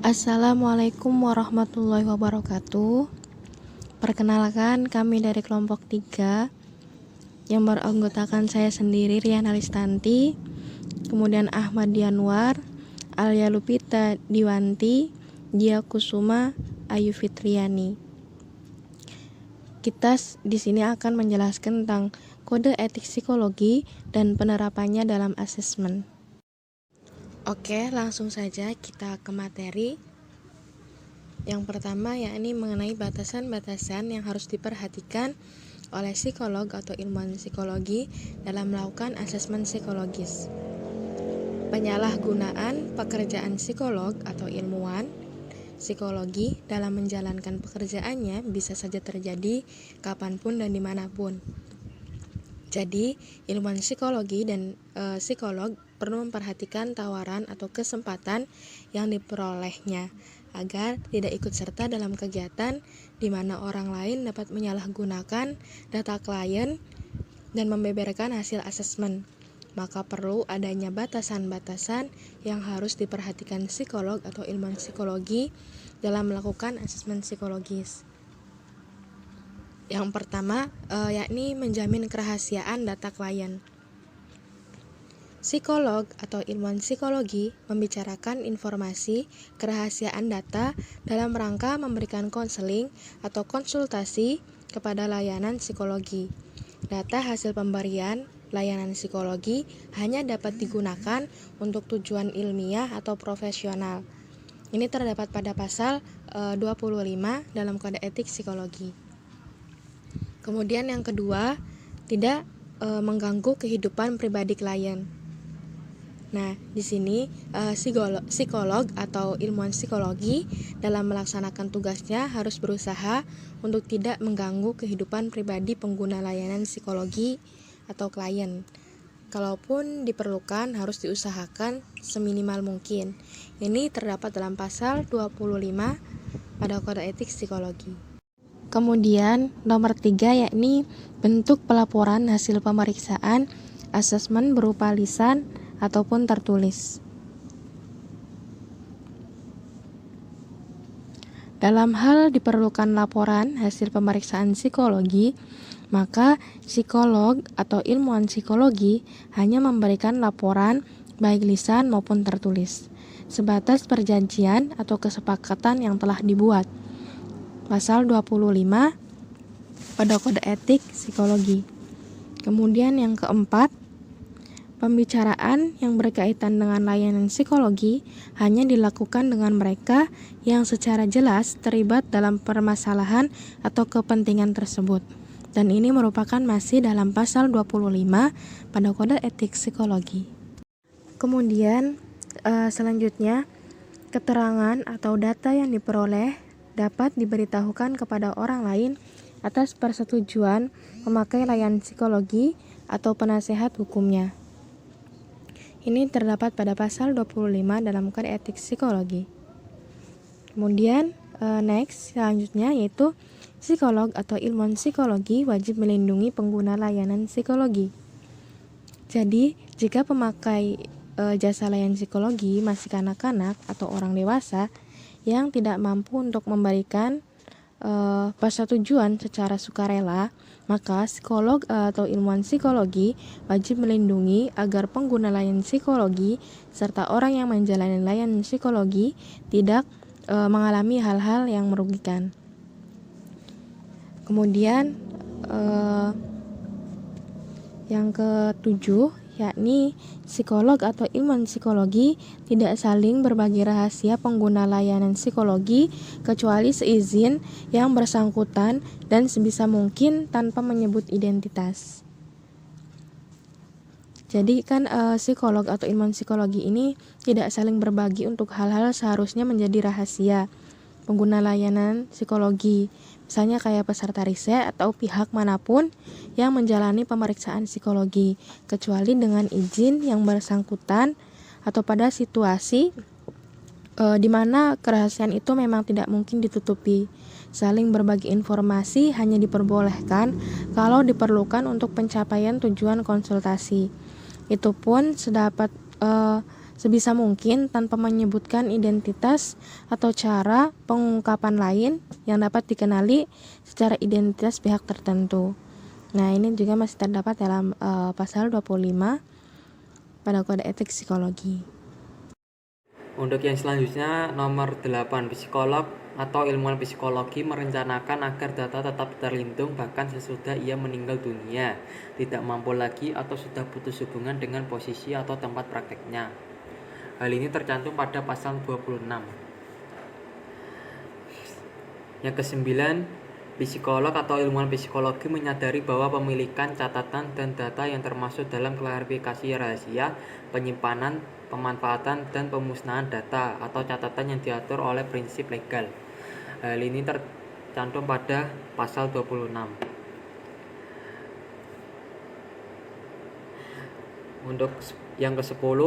Assalamualaikum warahmatullahi wabarakatuh. Perkenalkan, kami dari kelompok 3 yang beranggotakan saya sendiri, Rian Alistanti, kemudian Ahmad Dianwar, Alia Lupita Diwanti, Dia Kusuma, Ayu Fitriani. Kita di sini akan menjelaskan tentang kode etik psikologi dan penerapannya dalam asesmen. Oke, langsung saja kita ke materi. Yang pertama yakni mengenai batasan-batasan yang harus diperhatikan oleh psikolog atau ilmuwan psikologi dalam melakukan asesmen psikologis. Penyalahgunaan pekerjaan psikolog atau ilmuwan psikologi dalam menjalankan pekerjaannya bisa saja terjadi kapanpun dan dimanapun. Jadi, ilmuwan psikologi dan psikolog perlu memperhatikan tawaran atau kesempatan yang diperolehnya agar tidak ikut serta dalam kegiatan di mana orang lain dapat menyalahgunakan data klien dan membeberkan hasil asesmen. Maka perlu adanya batasan-batasan yang harus diperhatikan psikolog atau ilmuwan psikologi dalam melakukan asesmen psikologis. Yang pertama yakni menjamin kerahasiaan data klien. Psikolog atau ilmuwan psikologi membicarakan informasi kerahasiaan data dalam rangka memberikan konseling atau konsultasi kepada layanan psikologi. Data hasil pemberian layanan psikologi hanya dapat digunakan untuk tujuan ilmiah atau profesional. Ini terdapat pada pasal 25 dalam Kode Etik Psikologi. Kemudian yang kedua, tidak mengganggu kehidupan pribadi klien. Nah, di sini psikolog atau ilmuwan psikologi dalam melaksanakan tugasnya harus berusaha untuk tidak mengganggu kehidupan pribadi pengguna layanan psikologi atau klien. Kalaupun diperlukan harus diusahakan seminimal mungkin. Ini terdapat dalam pasal 25 pada Kode Etik Psikologi. Kemudian nomor 3 yakni bentuk pelaporan hasil pemeriksaan asesmen berupa lisan ataupun tertulis. Dalam hal diperlukan laporan hasil pemeriksaan psikologi, maka psikolog atau ilmuwan psikologi hanya memberikan laporan baik lisan maupun tertulis, sebatas perjanjian atau kesepakatan yang telah dibuat. Pasal 25 pada Kode Etik Psikologi. Kemudian yang keempat, pembicaraan yang berkaitan dengan layanan psikologi hanya dilakukan dengan mereka yang secara jelas terlibat dalam permasalahan atau kepentingan tersebut. Dan ini merupakan masih dalam pasal 25 pada Kode Etik Psikologi. Kemudian selanjutnya, keterangan atau data yang diperoleh dapat diberitahukan kepada orang lain atas persetujuan memakai layanan psikologi atau penasehat hukumnya. Ini terdapat pada pasal 25 dalam Kode Etik Psikologi. Kemudian selanjutnya yaitu psikolog atau ilmuwan psikologi wajib melindungi pengguna layanan psikologi. Jadi, jika pemakai jasa layanan psikologi masih kanak-kanak atau orang dewasa yang tidak mampu untuk memberikan persetujuan secara sukarela, maka psikolog atau ilmuwan psikologi wajib melindungi agar pengguna layanan psikologi serta orang yang menjalani layanan psikologi tidak mengalami hal-hal yang merugikan. Kemudian yang ketujuh yakni psikolog atau ilmuwan psikologi tidak saling berbagi rahasia pengguna layanan psikologi kecuali seizin yang bersangkutan dan sebisa mungkin tanpa menyebut identitas. Jadi kan psikolog atau ilmuwan psikologi ini tidak saling berbagi untuk hal-hal seharusnya menjadi rahasia pengguna layanan psikologi, misalnya kayak peserta riset atau pihak manapun yang menjalani pemeriksaan psikologi, kecuali dengan izin yang bersangkutan atau pada situasi di mana kerahasiaan itu memang tidak mungkin ditutupi. Saling berbagi informasi hanya diperbolehkan kalau diperlukan untuk pencapaian tujuan konsultasi. Itu pun sebisa mungkin tanpa menyebutkan identitas atau cara pengungkapan lain yang dapat dikenali secara identitas pihak tertentu. Nah, ini juga masih terdapat dalam pasal 25 pada Kode Etik Psikologi. Untuk yang selanjutnya, nomor 8, psikolog atau ilmuwan psikologi merencanakan agar data tetap terlindung bahkan sesudah ia meninggal dunia, tidak mampu lagi atau sudah putus hubungan dengan posisi atau tempat prakteknya. Hal ini tercantum pada pasal 26. Yang kesembilan, psikolog atau ilmuwan psikologi menyadari bahwa pemilikan catatan dan data yang termasuk dalam klarifikasi rahasia, penyimpanan, pemanfaatan, dan pemusnahan data atau catatan yang diatur oleh prinsip legal. Hal ini tercantum pada pasal 26. Untuk yang ke-10,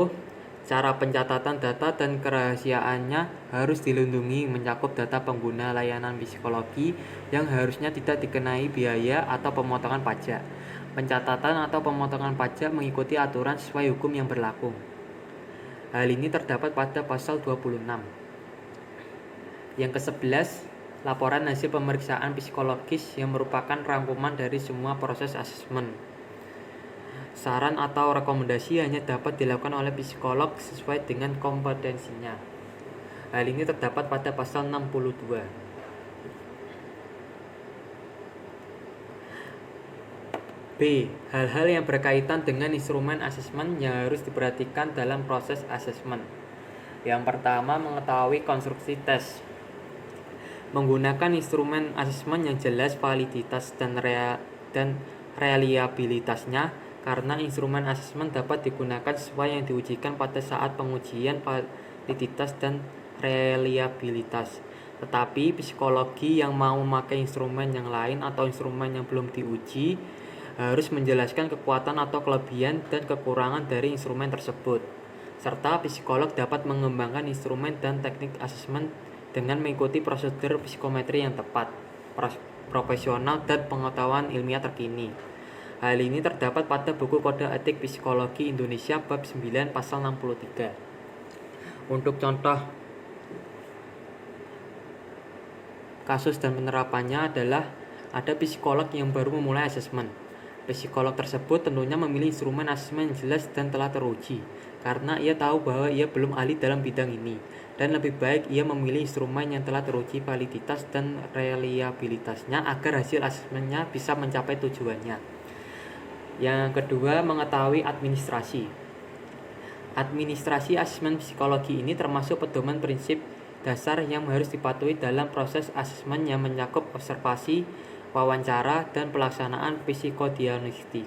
cara pencatatan data dan kerahasiaannya harus dilindungi, mencakup data pengguna layanan psikologi yang harusnya tidak dikenai biaya atau pemotongan pajak. Pencatatan atau pemotongan pajak mengikuti aturan sesuai hukum yang berlaku. Hal ini terdapat pada pasal 26. Yang ke-11, laporan hasil pemeriksaan psikologis yang merupakan rangkuman dari semua proses asesmen. Saran atau rekomendasi hanya dapat dilakukan oleh psikolog sesuai dengan kompetensinya. Hal ini terdapat pada pasal 62. B. Hal-hal yang berkaitan dengan instrumen asesmen yang harus diperhatikan dalam proses asesmen. Yang pertama, mengetahui konstruksi tes. Menggunakan instrumen asesmen yang jelas validitas dan reliabilitasnya, karena instrumen asesmen dapat digunakan sesuai yang diujikan pada saat pengujian validitas dan reliabilitas. Tetapi psikologi yang mau memakai instrumen yang lain atau instrumen yang belum diuji harus menjelaskan kekuatan atau kelebihan dan kekurangan dari instrumen tersebut. Serta psikolog dapat mengembangkan instrumen dan teknik asesmen dengan mengikuti prosedur psikometri yang tepat, profesional, dan pengetahuan ilmiah terkini. Hal ini terdapat pada buku Kode Etik Psikologi Indonesia bab 9 pasal 63. Untuk contoh kasus dan penerapannya adalah ada psikolog yang baru memulai asesmen. Psikolog tersebut tentunya memilih instrumen asesmen yang jelas dan telah teruji, karena ia tahu bahwa ia belum ahli dalam bidang ini, dan lebih baik ia memilih instrumen yang telah teruji validitas dan reliabilitasnya agar hasil asesmennya bisa mencapai tujuannya. Yang kedua, mengetahui administrasi. Administrasi asesmen psikologi ini termasuk pedoman prinsip dasar yang harus dipatuhi dalam proses asesmen yang mencakup observasi, wawancara, dan pelaksanaan psikodiagnostik.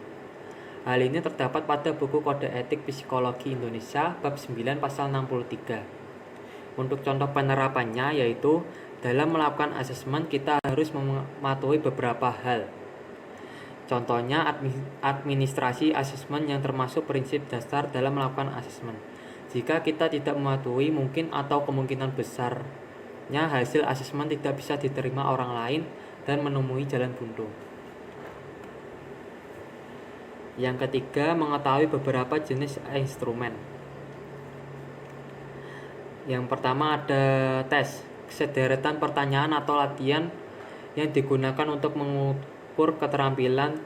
Hal ini terdapat pada buku Kode Etik Psikologi Indonesia bab 9 pasal 63. Untuk contoh penerapannya yaitu dalam melakukan asesmen kita harus mematuhi beberapa hal. Contohnya administrasi asesmen yang termasuk prinsip dasar dalam melakukan asesmen. Jika kita tidak mematuhi, mungkin atau kemungkinan besarnya hasil asesmen tidak bisa diterima orang lain dan menemui jalan buntu. Yang ketiga, mengetahui beberapa jenis instrumen. Yang pertama ada tes, sederetan pertanyaan atau latihan yang digunakan untuk mengukur keterampilan,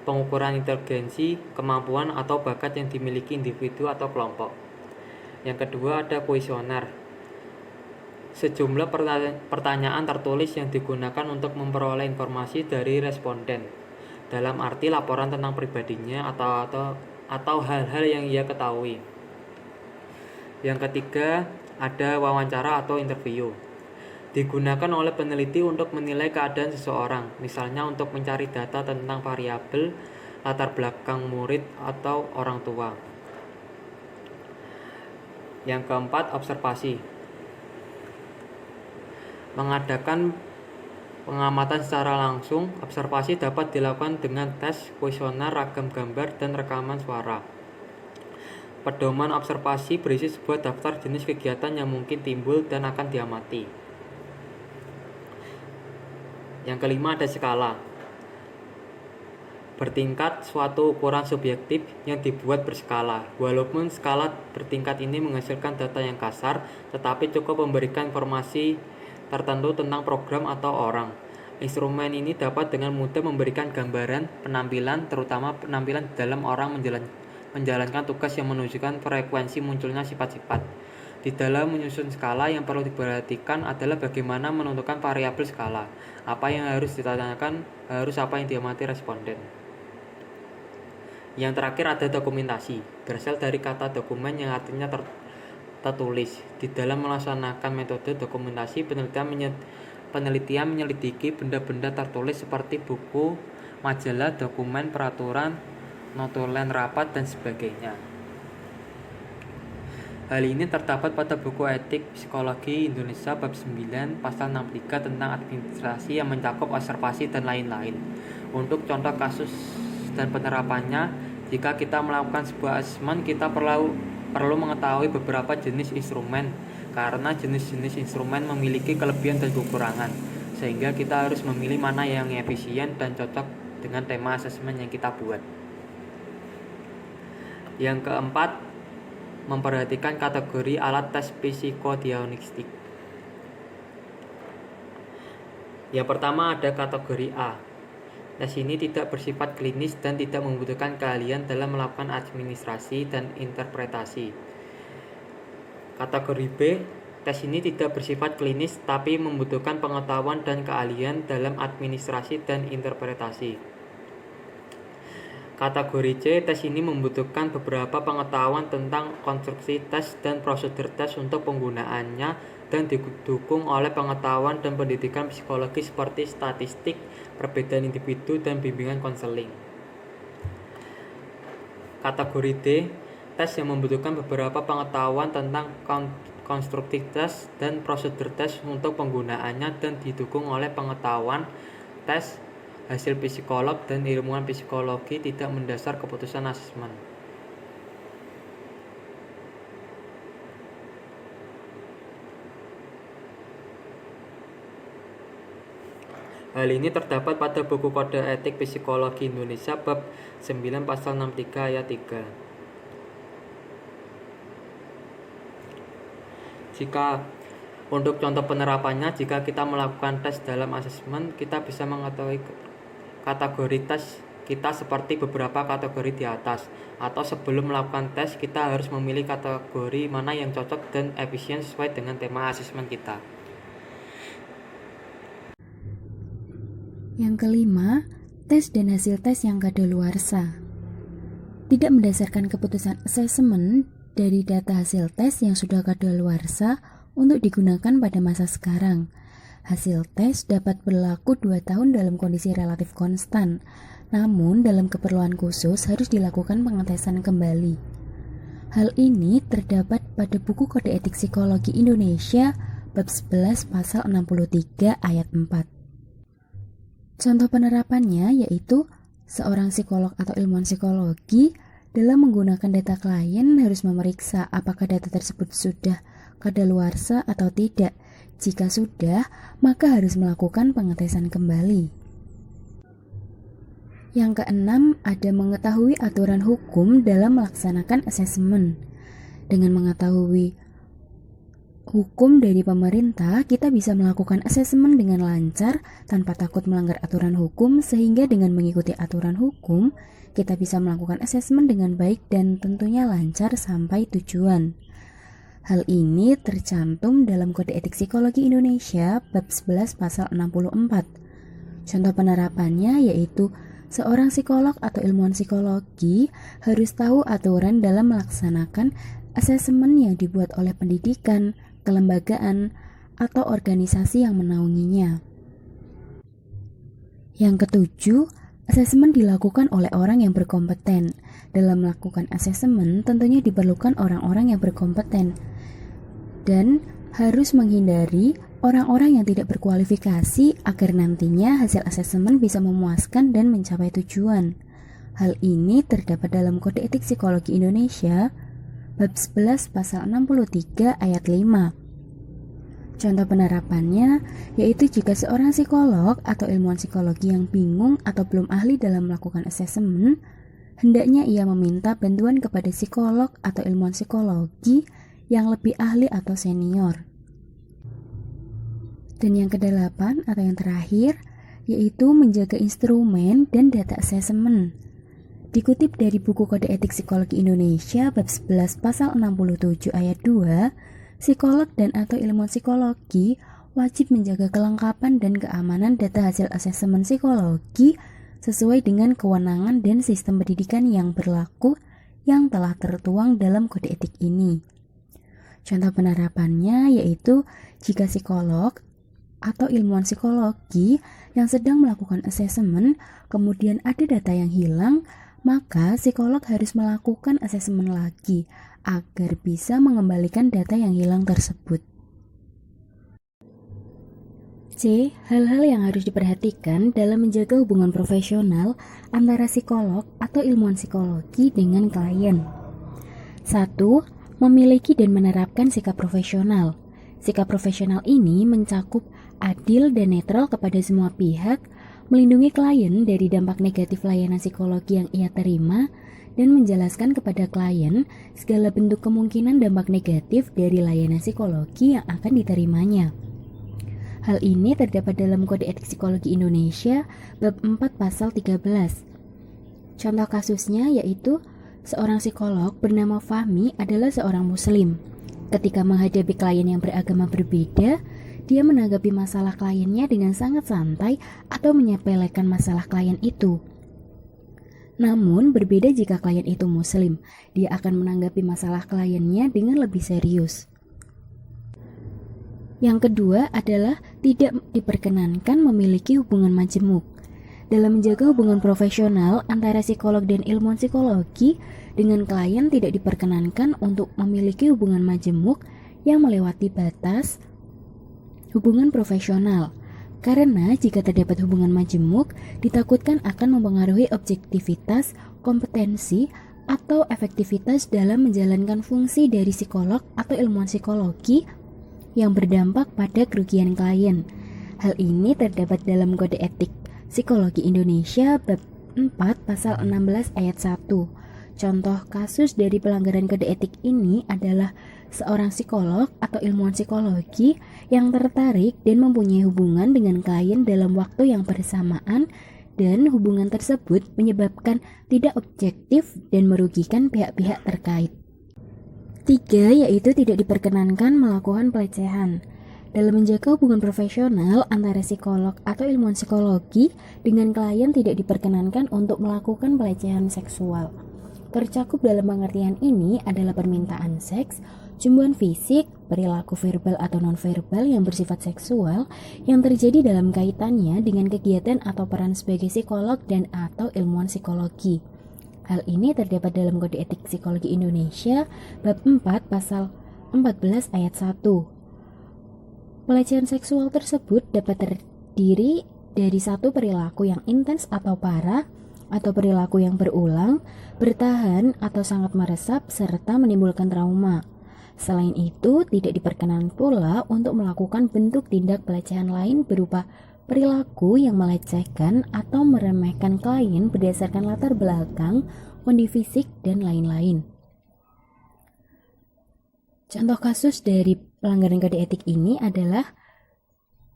pengukuran inteligensi, kemampuan atau bakat yang dimiliki individu atau kelompok. Yang kedua ada kuesioner, sejumlah pertanyaan tertulis yang digunakan untuk memperoleh informasi dari responden, dalam arti laporan tentang pribadinya atau hal-hal yang ia ketahui. Yang ketiga ada wawancara atau interview, digunakan oleh peneliti untuk menilai keadaan seseorang, misalnya untuk mencari data tentang variabel latar belakang murid atau orang tua. Yang keempat, observasi, mengadakan pengamatan secara langsung. Observasi dapat dilakukan dengan tes, kuesioner, ragam gambar, dan rekaman suara. Pedoman observasi berisi sebuah daftar jenis kegiatan yang mungkin timbul dan akan diamati. Yang kelima ada skala. bertingkat suatu ukuran subjektif yang dibuat berskala. Walaupun skala bertingkat ini menghasilkan data yang kasar, tetapi cukup memberikan informasi tertentu tentang program atau orang. Instrumen ini dapat dengan mudah memberikan gambaran penampilan, terutama penampilan dalam orang menjalankan tugas yang menunjukkan frekuensi munculnya sifat-sifat. Di dalam menyusun skala, yang perlu diperhatikan adalah bagaimana menentukan variabel skala, apa yang harus ditanyakan, apa yang diamati responden. Yang terakhir ada dokumentasi, berasal dari kata dokumen yang artinya tertulis. Di dalam melaksanakan metode dokumentasi, penelitian menyelidiki benda-benda tertulis seperti buku, majalah, dokumen, peraturan, notulen rapat, dan sebagainya. Hal ini terdapat pada buku Etik Psikologi Indonesia bab 9 pasal 63 tentang administrasi yang mencakup observasi dan lain-lain. Untuk contoh kasus dan penerapannya, jika kita melakukan sebuah asesmen, kita perlu mengetahui beberapa jenis instrumen, karena jenis-jenis instrumen memiliki kelebihan dan kekurangan, sehingga kita harus memilih mana yang efisien dan cocok dengan tema asesmen yang kita buat. Yang keempat, memperhatikan kategori alat tes psikodiagnostik. Yang pertama ada kategori A. Tes ini tidak bersifat klinis dan tidak membutuhkan keahlian dalam melakukan administrasi dan interpretasi. Kategori B, tes ini tidak bersifat klinis tapi membutuhkan pengetahuan dan keahlian dalam administrasi dan interpretasi. Kategori C, tes ini membutuhkan beberapa pengetahuan tentang konstruksi tes dan prosedur tes untuk penggunaannya dan didukung oleh pengetahuan dan pendidikan psikologi seperti statistik, perbedaan individu, dan bimbingan konseling. Kategori D, tes yang membutuhkan beberapa pengetahuan tentang konstruksi tes dan prosedur tes untuk penggunaannya dan didukung oleh pengetahuan tes, hasil psikolog, dan ilmuwan psikologi tidak mendasar keputusan asesmen. Hal ini terdapat pada buku Kode Etik Psikologi Indonesia bab 9 pasal 63 ayat 3. Untuk contoh penerapannya, jika kita melakukan tes dalam asesmen, kita bisa mengetahui kategori tes kita seperti beberapa kategori di atas. Atau sebelum melakukan tes, kita harus memilih kategori mana yang cocok dan efisien sesuai dengan tema asesmen kita. Yang kelima, tes dan hasil tes yang kadaluarsa. Tidak berdasarkan keputusan asesmen dari data hasil tes yang sudah kadaluarsa untuk digunakan pada masa sekarang. Hasil tes dapat berlaku 2 tahun dalam kondisi relatif konstan, namun dalam keperluan khusus harus dilakukan pengetesan kembali. Hal ini terdapat pada buku Kode Etik Psikologi Indonesia bab 11 pasal 63 ayat 4. Contoh penerapannya yaitu seorang psikolog atau ilmuwan psikologi dalam menggunakan data klien harus memeriksa apakah data tersebut sudah kadaluarsa atau tidak. Jika sudah, maka harus melakukan pengetesan kembali. Yang keenam, ada mengetahui aturan hukum dalam melaksanakan asesmen. Dengan mengetahui hukum dari pemerintah, kita bisa melakukan asesmen dengan lancar tanpa takut melanggar aturan hukum, sehingga dengan mengikuti aturan hukum, kita bisa melakukan asesmen dengan baik dan tentunya lancar sampai tujuan. Hal ini tercantum dalam Kode Etik Psikologi Indonesia bab 11 pasal 64. Contoh penerapannya yaitu seorang psikolog atau ilmuwan psikologi harus tahu aturan dalam melaksanakan asesmen yang dibuat oleh pendidikan, kelembagaan, atau organisasi yang menaunginya. Yang ketujuh, asesmen dilakukan oleh orang yang berkompeten. Dalam melakukan asesmen, tentunya diperlukan orang-orang yang berkompeten dan harus menghindari orang-orang yang tidak berkualifikasi agar nantinya hasil asesmen bisa memuaskan dan mencapai tujuan. Hal ini terdapat dalam Kode Etik Psikologi Indonesia bab 11 pasal 63 ayat 5. Contoh penerapannya yaitu jika seorang psikolog atau ilmuwan psikologi yang bingung atau belum ahli dalam melakukan asesmen, hendaknya ia meminta bantuan kepada psikolog atau ilmuwan psikologi yang lebih ahli atau senior. Dan yang kedelapan atau yang terakhir yaitu menjaga instrumen dan data asesmen. Dikutip dari buku Kode Etik Psikologi Indonesia bab 11 pasal 67 ayat 2, psikolog dan atau ilmuwan psikologi wajib menjaga kelengkapan dan keamanan data hasil asesmen psikologi sesuai dengan kewenangan dan sistem pendidikan yang berlaku yang telah tertuang dalam kode etik ini. Contoh penerapannya yaitu jika psikolog atau ilmuwan psikologi yang sedang melakukan asesmen kemudian ada data yang hilang, maka psikolog harus melakukan asesmen lagi agar bisa mengembalikan data yang hilang tersebut. C. Hal-hal yang harus diperhatikan dalam menjaga hubungan profesional antara psikolog atau ilmuwan psikologi dengan klien. 1. Memiliki dan menerapkan sikap profesional. Sikap profesional ini mencakup adil dan netral kepada semua pihak, melindungi klien dari dampak negatif layanan psikologi yang ia terima, dan menjelaskan kepada klien segala bentuk kemungkinan dampak negatif dari layanan psikologi yang akan diterimanya. Hal ini terdapat dalam Kode Etik Psikologi Indonesia bab 4 pasal 13. Contoh kasusnya yaitu seorang psikolog bernama Fahmi adalah seorang muslim. Ketika menghadapi klien yang beragama berbeda, dia menanggapi masalah kliennya dengan sangat santai atau menyepelekan masalah klien itu. Namun, berbeda jika klien itu muslim, dia akan menanggapi masalah kliennya dengan lebih serius. Yang kedua adalah tidak diperkenankan memiliki hubungan majemuk. Dalam menjaga hubungan profesional antara psikolog dan ilmuwan psikologi, dengan klien tidak diperkenankan untuk memiliki hubungan majemuk yang melewati batas hubungan profesional. Karena jika terdapat hubungan majemuk, ditakutkan akan mempengaruhi objektivitas, kompetensi, atau efektivitas dalam menjalankan fungsi dari psikolog atau ilmuwan psikologi yang berdampak pada kerugian klien. Hal ini terdapat dalam Kode Etik Psikologi Indonesia bab 4 pasal 16 ayat 1. Contoh kasus dari pelanggaran kode etik ini adalah seorang psikolog atau ilmuwan psikologi yang tertarik dan mempunyai hubungan dengan klien dalam waktu yang bersamaan dan hubungan tersebut menyebabkan tidak objektif dan merugikan pihak-pihak terkait. 3. Yaitu tidak diperkenankan melakukan pelecehan. Dalam menjaga hubungan profesional antara psikolog atau ilmuwan psikologi dengan klien tidak diperkenankan untuk melakukan pelecehan seksual. Tercakup dalam pengertian ini adalah permintaan seks, cumbuan fisik, perilaku verbal atau nonverbal yang bersifat seksual yang terjadi dalam kaitannya dengan kegiatan atau peran sebagai psikolog dan atau ilmuwan psikologi. Hal ini terdapat dalam Kode Etik Psikologi Indonesia bab 4 pasal 14 ayat 1. Pelecehan seksual tersebut dapat terdiri dari satu perilaku yang intens atau parah, atau perilaku yang berulang, bertahan atau sangat meresap serta menimbulkan trauma. Selain itu, tidak diperkenan pula untuk melakukan bentuk tindak pelecehan lain berupa perilaku yang melecehkan atau meremehkan klien berdasarkan latar belakang, kondisi fisik, dan lain-lain. Contoh kasus dari pelanggaran kode etik ini adalah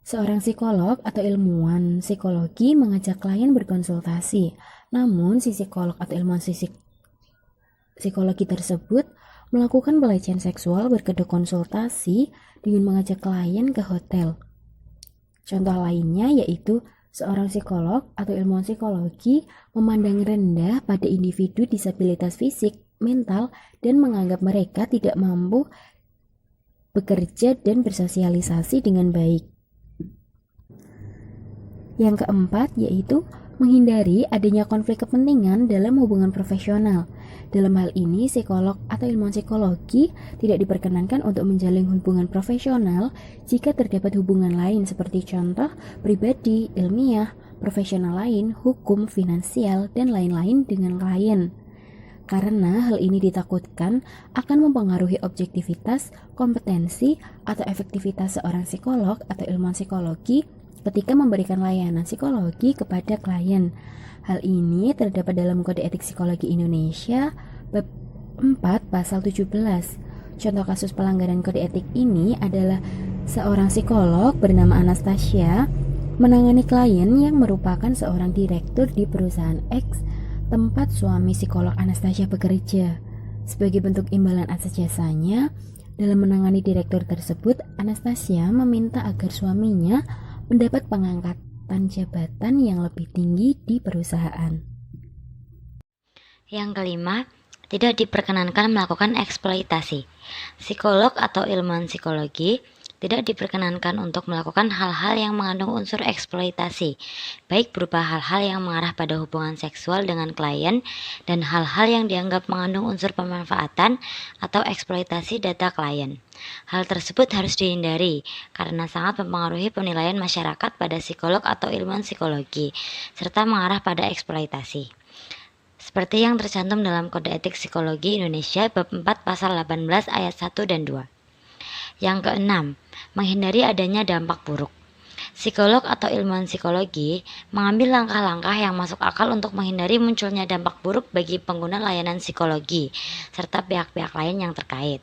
seorang psikolog atau ilmuwan psikologi mengajak klien berkonsultasi. Namun, si psikolog atau ilmuwan psikologi tersebut melakukan pelecehan seksual berkedok konsultasi dengan mengajak klien ke hotel. Contoh lainnya yaitu seorang psikolog atau ilmuwan psikologi memandang rendah pada individu disabilitas fisik, mental, dan menganggap mereka tidak mampu bekerja dan bersosialisasi dengan baik. Yang keempat yaitu menghindari adanya konflik kepentingan dalam hubungan profesional. Dalam hal ini, psikolog atau ilmuwan psikologi tidak diperkenankan untuk menjalin hubungan profesional jika terdapat hubungan lain seperti contoh pribadi, ilmiah, profesional lain, hukum, finansial, dan lain-lain dengan klien. karena hal ini ditakutkan akan mempengaruhi objektivitas, kompetensi, atau efektivitas seorang psikolog atau ilmuwan psikologi ketika memberikan layanan psikologi kepada klien. Hal ini terdapat dalam Kode Etik Psikologi Indonesia bab 4 pasal 17. Contoh kasus pelanggaran kode etik ini adalah seorang psikolog bernama Anastasia menangani klien yang merupakan seorang direktur di perusahaan X tempat suami psikolog Anastasia bekerja. Sebagai bentuk imbalan atas jasanya, dalam menangani direktur tersebut, Anastasia meminta agar suaminya mendapat pengangkatan jabatan yang lebih tinggi di perusahaan. Yang kelima, tidak diperkenankan melakukan eksploitasi. Psikolog atau ilmuwan psikologi tidak diperkenankan untuk melakukan hal-hal yang mengandung unsur eksploitasi, baik berupa hal-hal yang mengarah pada hubungan seksual dengan klien dan hal-hal yang dianggap mengandung unsur pemanfaatan atau eksploitasi data klien. Hal tersebut harus dihindari karena sangat mempengaruhi penilaian masyarakat pada psikolog atau ilmuwan psikologi, serta mengarah pada eksploitasi. Seperti yang tercantum dalam Kode Etik Psikologi Indonesia bab 4 pasal 18 ayat 1 dan 2. Yang keenam, menghindari adanya dampak buruk. Psikolog atau ilmuwan psikologi mengambil langkah-langkah yang masuk akal untuk menghindari munculnya dampak buruk bagi pengguna layanan psikologi serta pihak-pihak lain yang terkait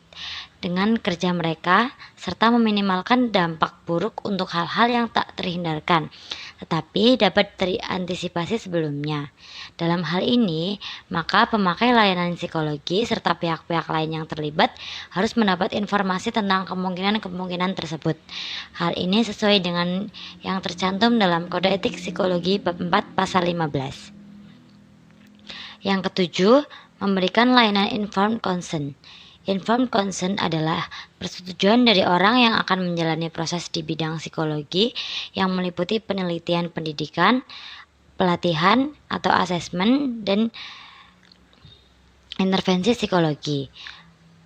dengan kerja mereka, serta meminimalkan dampak buruk untuk hal-hal yang tak terhindarkan, tetapi dapat diantisipasi sebelumnya. Dalam hal ini, maka pemakai layanan psikologi serta pihak-pihak lain yang terlibat harus mendapat informasi tentang kemungkinan-kemungkinan tersebut. Hal ini sesuai dengan yang tercantum dalam Kode Etik Psikologi bab 4 pasal 15. Yang ketujuh, memberikan layanan informed consent. Informed consent adalah persetujuan dari orang yang akan menjalani proses di bidang psikologi yang meliputi penelitian pendidikan, pelatihan atau asesmen, dan intervensi psikologi.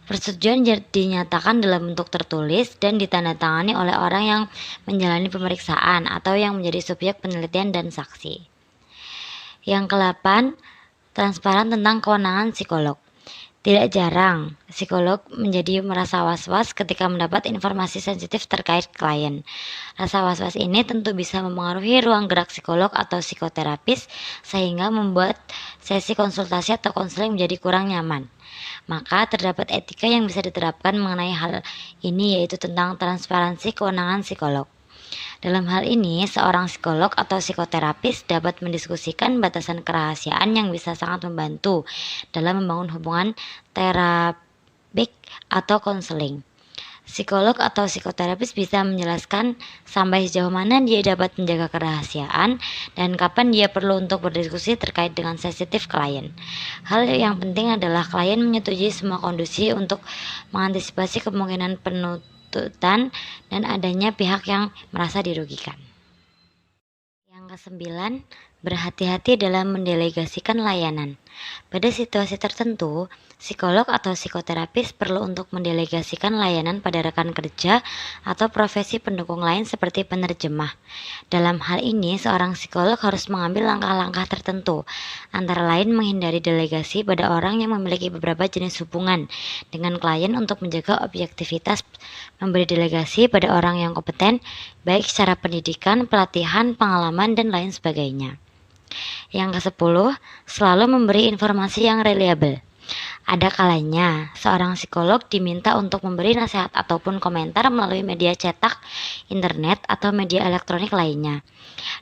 Persetujuan dinyatakan dalam bentuk tertulis dan ditandatangani oleh orang yang menjalani pemeriksaan atau yang menjadi subjek penelitian dan saksi. Yang ke-8, transparan tentang kewenangan psikolog. Tidak jarang, psikolog menjadi merasa was-was ketika mendapat informasi sensitif terkait klien. Rasa was-was ini tentu bisa mempengaruhi ruang gerak psikolog atau psikoterapis sehingga membuat sesi konsultasi atau konseling menjadi kurang nyaman. Maka terdapat etika yang bisa diterapkan mengenai hal ini, yaitu tentang transparansi kewenangan psikolog. Dalam hal ini, seorang psikolog atau psikoterapis dapat mendiskusikan batasan kerahasiaan yang bisa sangat membantu dalam membangun hubungan terapik atau konseling. Psikolog atau psikoterapis bisa menjelaskan sampai sejauh mana dia dapat menjaga kerahasiaan dan kapan dia perlu untuk berdiskusi terkait dengan sensitif klien. Hal yang penting adalah klien menyetujui semua kondisi untuk mengantisipasi kemungkinan penuntutan dan adanya pihak yang merasa dirugikan. Yang ke-9, berhati-hati dalam mendelegasikan layanan. Pada situasi tertentu, psikolog atau psikoterapis perlu untuk mendelegasikan layanan pada rekan kerja atau profesi pendukung lain seperti penerjemah. Dalam hal ini, seorang psikolog harus mengambil langkah-langkah tertentu, antara lain menghindari delegasi pada orang yang memiliki beberapa jenis hubungan dengan klien untuk menjaga objektivitas, memberi delegasi pada orang yang kompeten, baik secara pendidikan, pelatihan, pengalaman, dan lain sebagainya. Yang ke-10, selalu memberi informasi yang reliable. Ada kalanya seorang psikolog diminta untuk memberi nasihat ataupun komentar melalui media cetak, internet, atau media elektronik lainnya.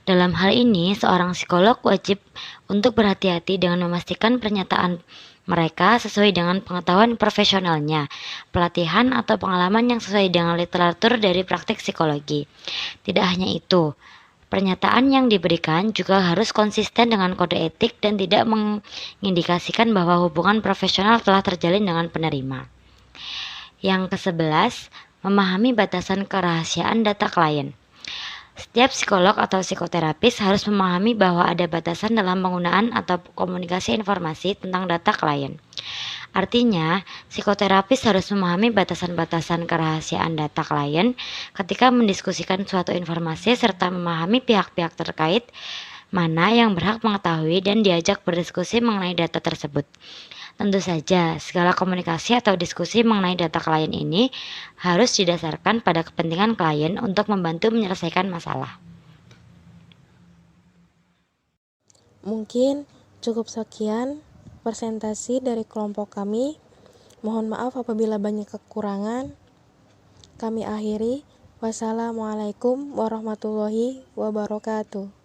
Dalam hal ini, seorang psikolog wajib untuk berhati-hati dengan memastikan pernyataan mereka sesuai dengan pengetahuan profesionalnya, pelatihan atau pengalaman yang sesuai dengan literatur dari praktik psikologi. Tidak hanya itu, pernyataan yang diberikan juga harus konsisten dengan kode etik dan tidak mengindikasikan bahwa hubungan profesional telah terjalin dengan penerima. Yang ke-11, memahami batasan kerahasiaan data klien. Setiap psikolog atau psikoterapis harus memahami bahwa ada batasan dalam penggunaan atau komunikasi informasi tentang data klien. Artinya, psikoterapis harus memahami batasan-batasan kerahasiaan data klien ketika mendiskusikan suatu informasi serta memahami pihak-pihak terkait mana yang berhak mengetahui dan diajak berdiskusi mengenai data tersebut. Tentu saja, segala komunikasi atau diskusi mengenai data klien ini harus didasarkan pada kepentingan klien untuk membantu menyelesaikan masalah. Mungkin cukup sekian presentasi dari kelompok kami. Mohon maaf apabila banyak kekurangan. Kami akhiri. Wassalamualaikum warahmatullahi wabarakatuh.